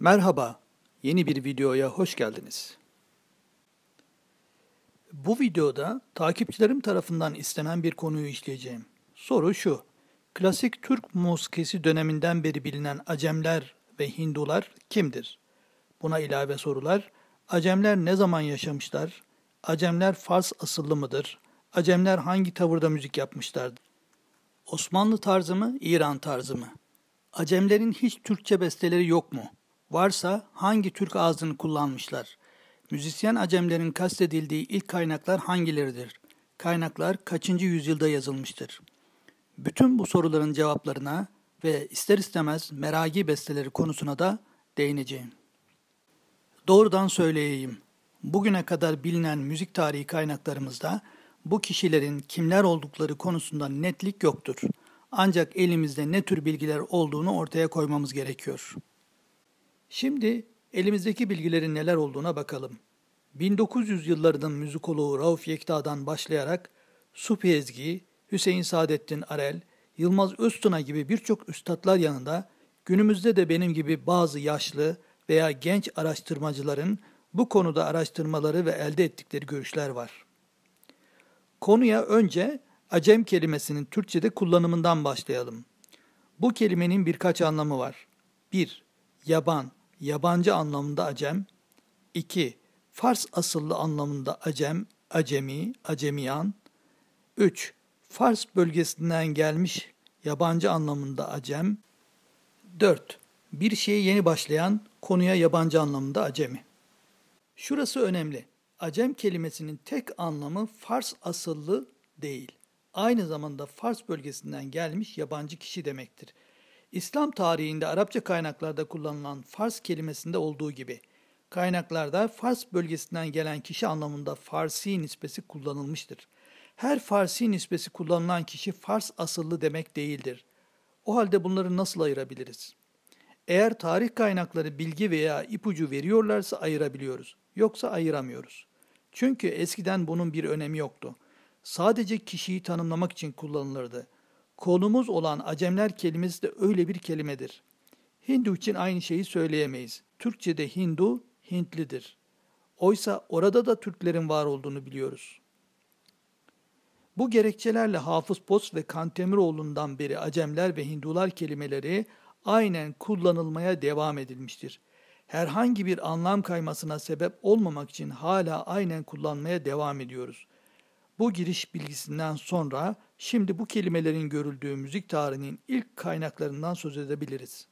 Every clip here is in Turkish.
Merhaba, yeni bir videoya hoş geldiniz. Bu videoda takipçilerim tarafından istenen bir konuyu işleyeceğim. Soru şu, klasik Türk musikisi döneminden beri bilinen Acemler ve Hindular kimdir? Buna ilave sorular, Acemler ne zaman yaşamışlar? Acemler Fars asıllı mıdır? Acemler hangi tavırda müzik yapmışlardır? Osmanlı tarzı mı, İran tarzı mı? Acemlerin hiç Türkçe besteleri yok mu? Varsa hangi Türk ağzını kullanmışlar? Müzisyen Acemlerin kastedildiği ilk kaynaklar hangileridir? Kaynaklar kaçıncı yüzyılda yazılmıştır? Bütün bu soruların cevaplarına ve ister istemez meragi besteleri konusuna da değineceğim. Doğrudan söyleyeyim. Bugüne kadar bilinen müzik tarihi kaynaklarımızda bu kişilerin kimler oldukları konusunda netlik yoktur. Ancak elimizde ne tür bilgiler olduğunu ortaya koymamız gerekiyor. Şimdi elimizdeki bilgilerin neler olduğuna bakalım. 1900 yıllarının müzikoloğu Rauf Yekta'dan başlayarak Supi Ezgi, Hüseyin Saadettin Arel, Yılmaz Öztuna gibi birçok üstadlar yanında günümüzde de benim gibi bazı yaşlı veya genç araştırmacıların bu konuda araştırmaları ve elde ettikleri görüşler var. Konuya önce Acem kelimesinin Türkçe'de kullanımından başlayalım. Bu kelimenin birkaç anlamı var. 1. Yaban, yabancı anlamında Acem. 2. Fars asıllı anlamında Acem, Acemi, Acemiyan. 3. Fars bölgesinden gelmiş yabancı anlamında Acem. 4. Bir şeye yeni başlayan, konuya yabancı anlamında Acemi. Şurası önemli. Acem kelimesinin tek anlamı Fars asıllı değil. Aynı zamanda Fars bölgesinden gelmiş yabancı kişi demektir. İslam tarihinde Arapça kaynaklarda kullanılan Fars kelimesinde olduğu gibi, kaynaklarda Fars bölgesinden gelen kişi anlamında Farsi nispesi kullanılmıştır. Her Farsi nispesi kullanılan kişi Fars asıllı demek değildir. O halde bunları nasıl ayırabiliriz? Eğer tarih kaynakları bilgi veya ipucu veriyorlarsa ayırabiliyoruz. Yoksa ayıramıyoruz. Çünkü eskiden bunun bir önemi yoktu. Sadece kişiyi tanımlamak için kullanılırdı. Konumuz olan Acemler kelimesi de öyle bir kelimedir. Hindu için aynı şeyi söyleyemeyiz. Türkçe'de Hindu, Hintlidir. Oysa orada da Türklerin var olduğunu biliyoruz. Bu gerekçelerle Hafız Post ve Kantemiroğlu'ndan beri Acemler ve Hindular kelimeleri aynen kullanılmaya devam edilmiştir. Herhangi bir anlam kaymasına sebep olmamak için hala aynen kullanmaya devam ediyoruz. Bu giriş bilgisinden sonra şimdi bu kelimelerin görüldüğü müzik tarihinin ilk kaynaklarından söz edebiliriz.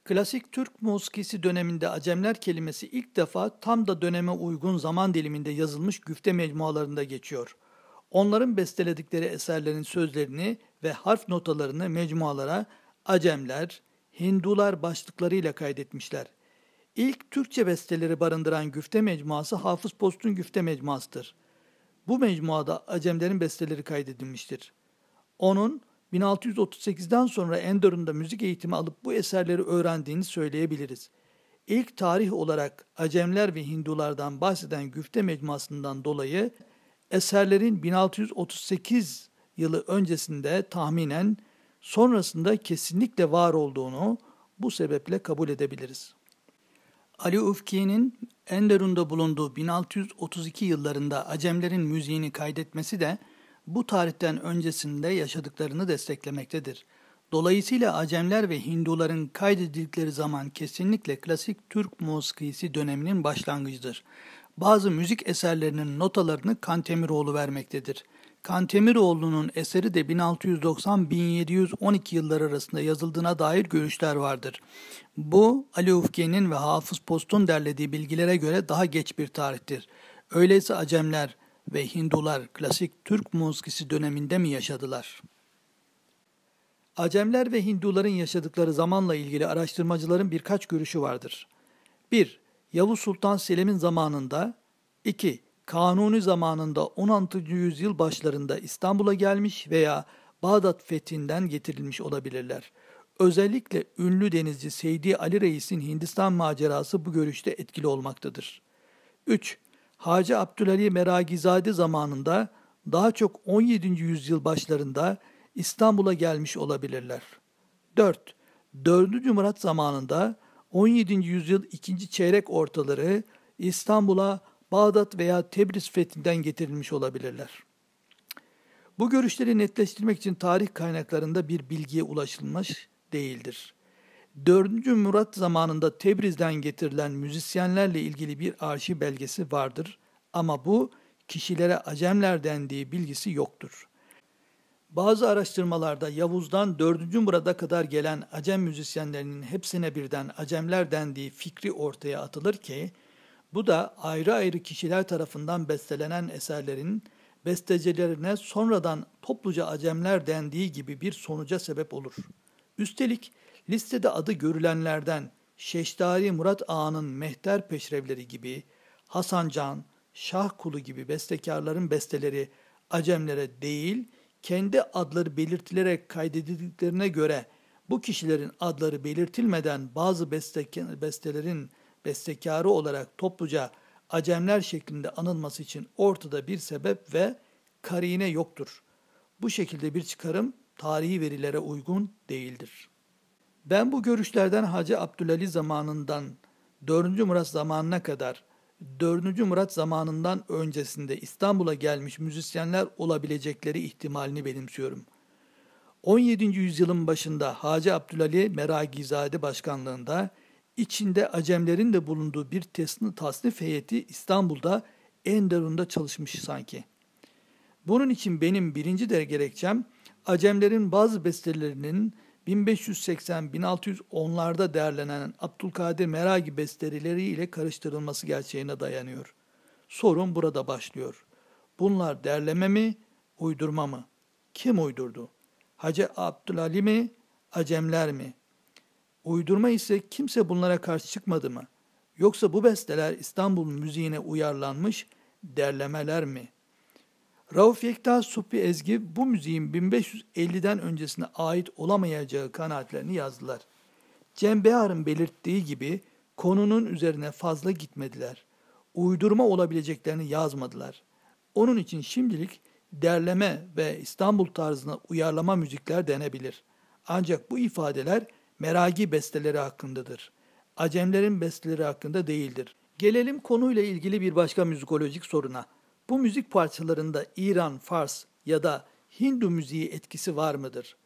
Klasik Türk musikisi döneminde Acemler kelimesi ilk defa tam da döneme uygun zaman diliminde yazılmış güfte mecmualarında geçiyor. Onların besteledikleri eserlerin sözlerini ve harf notalarını mecmualara Acemler, Hindular başlıklarıyla kaydetmişler. İlk Türkçe besteleri barındıran güfte mecmuası Hafız Post'un güfte mecmuasıdır. Bu mecmuada Acemlerin besteleri kaydedilmiştir. Onun 1638'den sonra Enderun'da müzik eğitimi alıp bu eserleri öğrendiğini söyleyebiliriz. İlk tarih olarak Acemler ve Hindulardan bahseden güfte mecmuasından dolayı eserlerin 1638 yılı öncesinde tahminen sonrasında kesinlikle var olduğunu bu sebeple kabul edebiliriz. Ali Ufki'nin Enderun'da bulunduğu 1632 yıllarında Acemlerin müziğini kaydetmesi de bu tarihten öncesinde yaşadıklarını desteklemektedir. Dolayısıyla Acemler ve Hinduların kaydedildikleri zaman kesinlikle klasik Türk musikisi döneminin başlangıcıdır. Bazı müzik eserlerinin notalarını Kantemiroğlu vermektedir. Kantemiroğlu'nun eseri de 1690-1712 yılları arasında yazıldığına dair görüşler vardır. Bu, Ali Ufki'nin ve Hafız Post'un derlediği bilgilere göre daha geç bir tarihtir. Öyleyse Acemler ve Hindular klasik Türk musikisi döneminde mi yaşadılar? Acemler ve Hinduların yaşadıkları zamanla ilgili araştırmacıların birkaç görüşü vardır. 1. Yavuz Sultan Selim'in zamanında, 2. Kanuni zamanında 16. yüzyıl başlarında İstanbul'a gelmiş veya Bağdat fethinden getirilmiş olabilirler. Özellikle ünlü denizci Seydi Ali Reis'in Hindistan macerası bu görüşte etkili olmaktadır. 3. Hacı Abdülali Meragizade zamanında daha çok 17. yüzyıl başlarında İstanbul'a gelmiş olabilirler. 4. 4. Murat zamanında 17. yüzyıl ikinci çeyrek ortaları İstanbul'a Bağdat veya Tebriz fethinden getirilmiş olabilirler. Bu görüşleri netleştirmek için tarih kaynaklarında bir bilgiye ulaşılmış değildir. 4. Murat zamanında Tebriz'den getirilen müzisyenlerle ilgili bir arşiv belgesi vardır ama bu kişilere Acemler dendiği bilgisi yoktur. Bazı araştırmalarda Yavuz'dan 4. Murad'a kadar gelen Acem müzisyenlerinin hepsine birden Acemler dendiği fikri ortaya atılır ki, bu da ayrı ayrı kişiler tarafından bestelenen eserlerin bestecilerine sonradan topluca Acemler dendiği gibi bir sonuca sebep olur. Üstelik listede adı görülenlerden Şeştari Murat Ağa'nın Mehter Peşrevleri gibi, Hasan Can, Şah Kulu gibi bestekarların besteleri Acemlere değil, kendi adları belirtilerek kaydedildiklerine göre bu kişilerin adları belirtilmeden bazı bestelerin bestekarı olarak topluca Acemler şeklinde anılması için ortada bir sebep ve karine yoktur. Bu şekilde bir çıkarım tarihi verilere uygun değildir. Ben bu görüşlerden Hacı Abdülali zamanından 4. Murat zamanına kadar 4. Murat zamanından öncesinde İstanbul'a gelmiş müzisyenler olabilecekleri ihtimalini benimsiyorum. 17. yüzyılın başında Hacı Abdülali Meragizade başkanlığında içinde Acemlerin de bulunduğu bir tasnif heyeti İstanbul'da Enderun'da çalışmış sanki. Bunun için benim birinci de gerekçem Acemlerin bazı bestelerinin 1580-1610'larda derlenen Abdülkadir Meragi besteleriyle karıştırılması gerçeğine dayanıyor. Sorun burada başlıyor. Bunlar derleme mi, uydurma mı? Kim uydurdu? Hacı Abdülali mi, Acemler mi? Uydurma ise kimse bunlara karşı çıkmadı mı? Yoksa bu besteler İstanbul müziğine uyarlanmış derlemeler mi? Rauf Yekta Subhi Ezgi bu müziğin 1550'den öncesine ait olamayacağı kanaatlerini yazdılar. Cem Behar'ın belirttiği gibi konunun üzerine fazla gitmediler. Uydurma olabileceklerini yazmadılar. Onun için şimdilik derleme ve İstanbul tarzına uyarlama müzikler denebilir. Ancak bu ifadeler Meragi besteleri hakkındadır. Acemlerin besteleri hakkında değildir. Gelelim konuyla ilgili bir başka müzikolojik soruna. Bu müzik parçalarında İran, Fars ya da Hindu müziği etkisi var mıdır?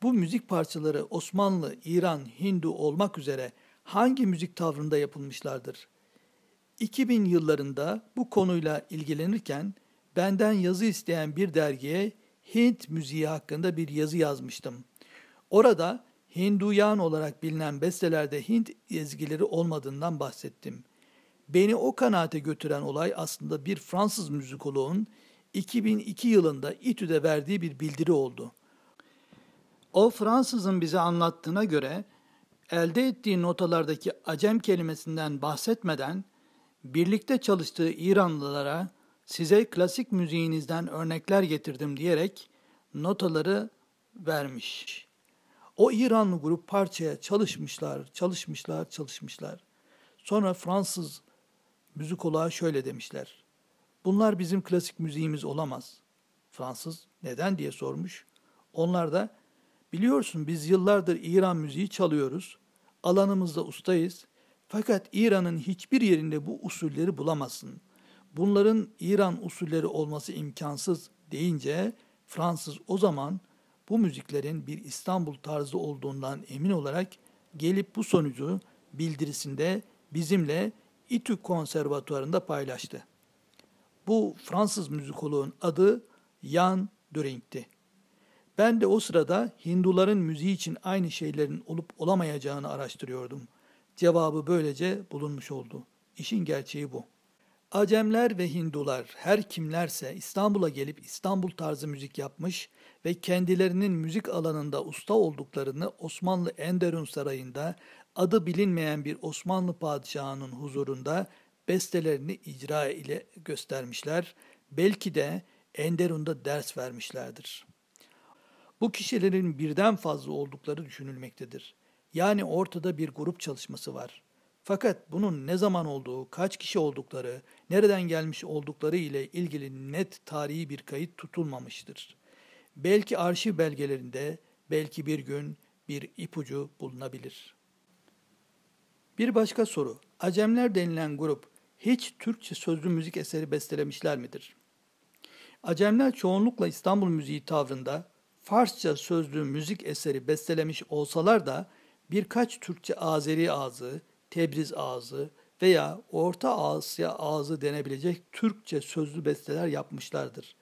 Bu müzik parçaları Osmanlı, İran, Hindu olmak üzere hangi müzik tavrında yapılmışlardır? 2000 yıllarında bu konuyla ilgilenirken benden yazı isteyen bir dergiye Hint müziği hakkında bir yazı yazmıştım. Orada Hinduyan olarak bilinen bestelerde Hint ezgileri olmadığından bahsettim. Beni o kanaate götüren olay aslında bir Fransız müzikoloğun 2002 yılında İTÜ'de verdiği bir bildiri oldu. O Fransızın bize anlattığına göre elde ettiği notalardaki Acem kelimesinden bahsetmeden birlikte çalıştığı İranlılara size klasik müziğinizden örnekler getirdim diyerek notaları vermiş. O İranlı grup parçaya çalışmışlar. Sonra Fransız müzikoloğa şöyle demişler. Bunlar bizim klasik müziğimiz olamaz. Fransız neden diye sormuş. Onlar da biliyorsun biz yıllardır İran müziği çalıyoruz. Alanımızda ustayız. Fakat İran'ın hiçbir yerinde bu usulleri bulamazsın. Bunların İran usulleri olması imkansız deyince Fransız o zaman bu müziklerin bir İstanbul tarzı olduğundan emin olarak gelip bu sonucu bildirisinde bizimle İTÜ Konservatuvarı'nda paylaştı. Bu Fransız müzikoloğun adı Jan Düring'ti. Ben de o sırada Hinduların müziği için aynı şeylerin olup olamayacağını araştırıyordum. Cevabı böylece bulunmuş oldu. İşin gerçeği bu. Acemler ve Hindular her kimlerse İstanbul'a gelip İstanbul tarzı müzik yapmış ve kendilerinin müzik alanında usta olduklarını Osmanlı Enderun Sarayı'nda adı bilinmeyen bir Osmanlı padişahının huzurunda bestelerini icra ile göstermişler, belki de Enderun'da ders vermişlerdir. Bu kişilerin birden fazla oldukları düşünülmektedir. Yani ortada bir grup çalışması var. Fakat bunun ne zaman olduğu, kaç kişi oldukları, nereden gelmiş oldukları ile ilgili net tarihi bir kayıt tutulmamıştır. Belki arşiv belgelerinde, belki bir gün bir ipucu bulunabilir. Bir başka soru. Acemler denilen grup hiç Türkçe sözlü müzik eseri bestelemişler midir? Acemler çoğunlukla İstanbul müziği tavrında Farsça sözlü müzik eseri bestelemiş olsalar da birkaç Türkçe Azeri ağzı, Tebriz ağzı veya Orta Asya ağzı denebilecek Türkçe sözlü besteler yapmışlardır.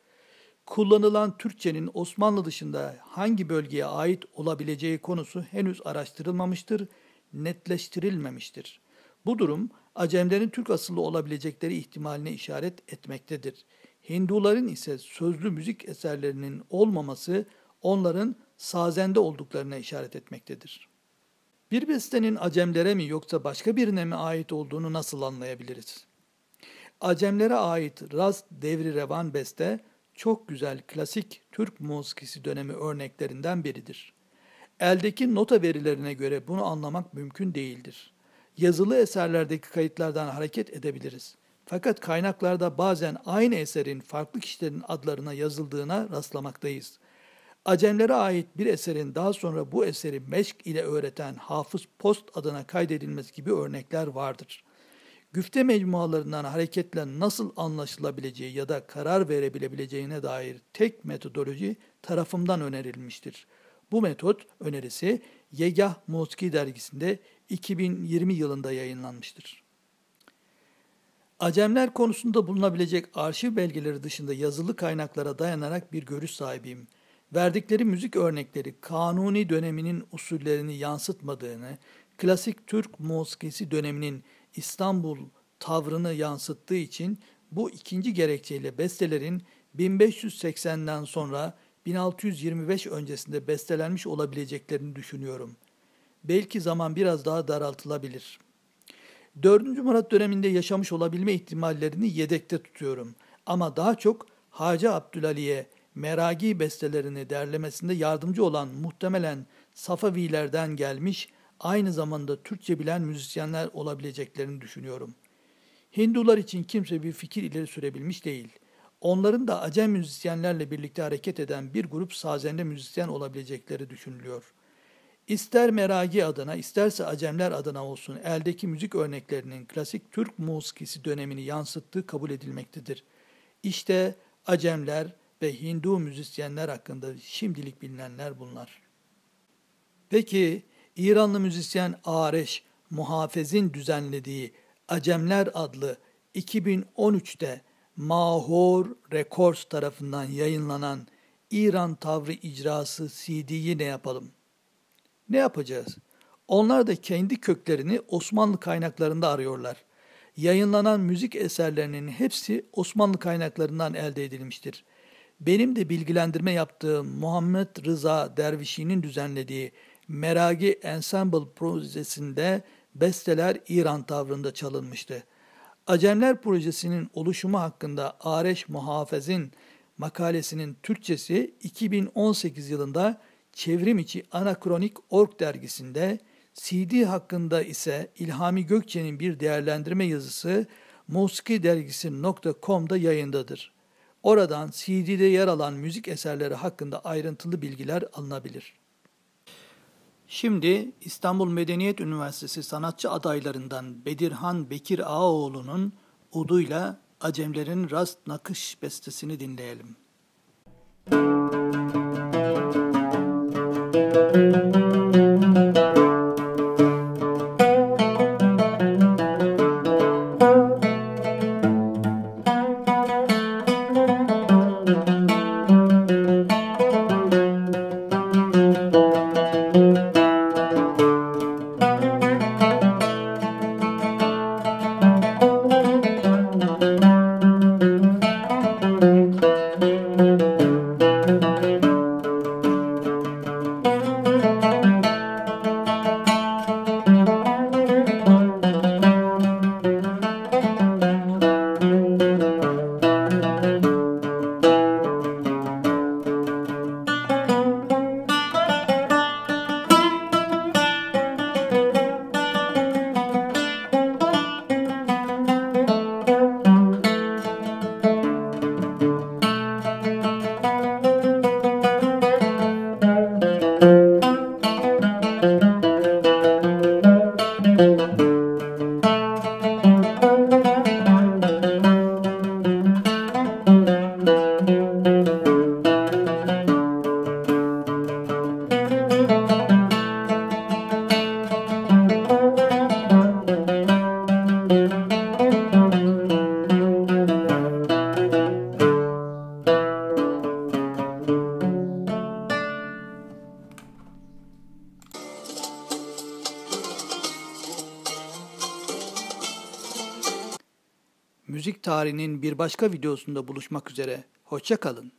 Kullanılan Türkçenin Osmanlı dışında hangi bölgeye ait olabileceği konusu henüz araştırılmamıştır, netleştirilmemiştir. Bu durum Acemlerin Türk asıllı olabilecekleri ihtimaline işaret etmektedir. Hinduların ise sözlü müzik eserlerinin olmaması onların sazende olduklarına işaret etmektedir. Bir bestenin Acemlere mi yoksa başka birine mi ait olduğunu nasıl anlayabiliriz? Acemlere ait Rast Devri Revan beste, çok güzel klasik Türk musikisi dönemi örneklerinden biridir. Eldeki nota verilerine göre bunu anlamak mümkün değildir. Yazılı eserlerdeki kayıtlardan hareket edebiliriz. Fakat kaynaklarda bazen aynı eserin farklı kişilerin adlarına yazıldığına rastlamaktayız. Acemlere ait bir eserin daha sonra bu eseri meşk ile öğreten Hafız Post adına kaydedilmesi gibi örnekler vardır. Güfte mecmualarından hareketle nasıl anlaşılabileceği ya da karar verebileceğine dair tek metodoloji tarafımdan önerilmiştir. Bu metot önerisi Yegah Musiki dergisinde 2020 yılında yayınlanmıştır. Acemler konusunda bulunabilecek arşiv belgeleri dışında yazılı kaynaklara dayanarak bir görüş sahibiyim. Verdikleri müzik örnekleri Kanuni döneminin usullerini yansıtmadığını, klasik Türk musikisi döneminin İstanbul tavrını yansıttığı için bu ikinci gerekçeyle bestelerin 1580'den sonra 1625 öncesinde bestelenmiş olabileceklerini düşünüyorum. Belki zaman biraz daha daraltılabilir. 4. Murat döneminde yaşamış olabilme ihtimallerini yedekte tutuyorum. Ama daha çok Hacı Abdülali'ye Meragi bestelerini derlemesinde yardımcı olan muhtemelen Safavilerden gelmiş, aynı zamanda Türkçe bilen müzisyenler olabileceklerini düşünüyorum. Hindular için kimse bir fikir ileri sürebilmiş değil. Onların da Acem müzisyenlerle birlikte hareket eden bir grup sazende müzisyen olabilecekleri düşünülüyor. İster Meragi adına, isterse Acemler adına olsun eldeki müzik örneklerinin klasik Türk musikisi dönemini yansıttığı kabul edilmektedir. İşte Acemler ve Hindu müzisyenler hakkında şimdilik bilinenler bunlar. Peki, İranlı müzisyen Areş Muhafez'in düzenlediği Acemler adlı 2013'te Mahor Records tarafından yayınlanan İran tavrı icrası CD'yi ne yapalım? Ne yapacağız? Onlar da kendi köklerini Osmanlı kaynaklarında arıyorlar. Yayınlanan müzik eserlerinin hepsi Osmanlı kaynaklarından elde edilmiştir. Benim de bilgilendirme yaptığım Muhammed Rıza Dervişi'nin düzenlediği Meragi Ensemble projesinde besteler İran tavrında çalınmıştı. Acemler projesinin oluşumu hakkında Areş Muhafez'in makalesinin Türkçesi 2018 yılında Çevrimiçi Anakronik.org dergisinde, CD hakkında ise İlhami Gökçe'nin bir değerlendirme yazısı musikidergisi.com'da yayındadır. Oradan CD'de yer alan müzik eserleri hakkında ayrıntılı bilgiler alınabilir. Şimdi İstanbul Medeniyet Üniversitesi sanatçı adaylarından Bedirhan Bekir Ağaoğlu'nun uduyla Acemlerin Rast Nakış bestesini dinleyelim. Müzik tarihinin bir başka videosunda buluşmak üzere. Hoşça kalın.